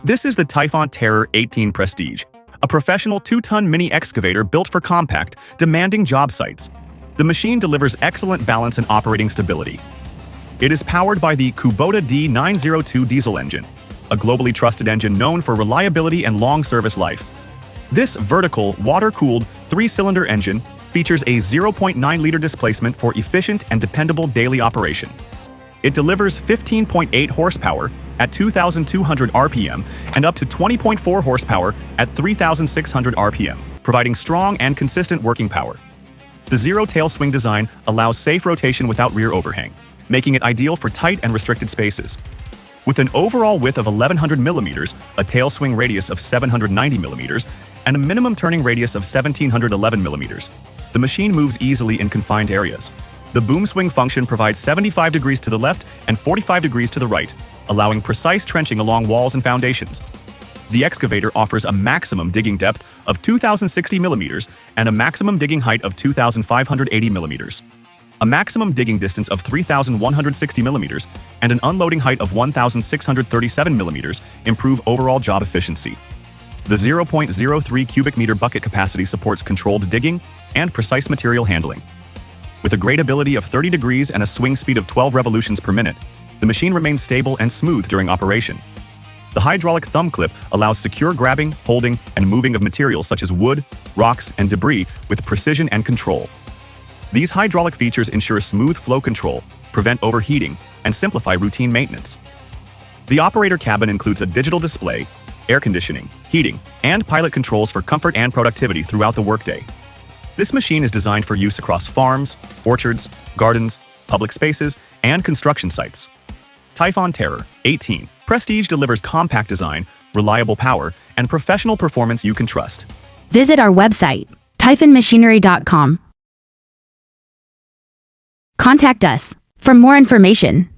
This is the TYPHON TERROR XVIII Prestige, a professional 2-ton mini excavator built for compact, demanding job sites. The machine delivers excellent balance and operating stability. It is powered by the Kubota D902 diesel engine, a globally trusted engine known for reliability and long service life. This vertical, water-cooled, 3-cylinder engine features a 0.9-liter displacement for efficient and dependable daily operation. It delivers 15.8 horsepower at 2,200 RPM and up to 20.4 horsepower at 3,600 RPM, providing strong and consistent working power. The zero-tail swing design allows safe rotation without rear overhang, making it ideal for tight and restricted spaces. With an overall width of 1,100 millimeters, a tail swing radius of 790 millimeters, and a minimum turning radius of 1,711 millimeters, the machine moves easily in confined areas. The boom swing function provides 75 degrees to the left and 45 degrees to the right, allowing precise trenching along walls and foundations. The excavator offers a maximum digging depth of 2,060 millimeters and a maximum digging height of 2,580 millimeters. A maximum digging distance of 3,160 millimeters and an unloading height of 1,637 millimeters improve overall job efficiency. The 0.03 cubic meter bucket capacity supports controlled digging and precise material handling. With a gradability of 30 degrees and a swing speed of 12 revolutions per minute, the machine remains stable and smooth during operation. The hydraulic thumb clip allows secure grabbing, holding, and moving of materials such as wood, rocks, and debris with precision and control. These hydraulic features ensure smooth flow control, prevent overheating, and simplify routine maintenance. The operator cabin includes a digital display, air conditioning, heating, and pilot controls for comfort and productivity throughout the workday. This machine is designed for use across farms, orchards, gardens, public spaces, and construction sites. TYPHON TERROR XVIII Prestige delivers compact design, reliable power, and professional performance you can trust. Visit our website, typhonmachinery.com. Contact us for more information.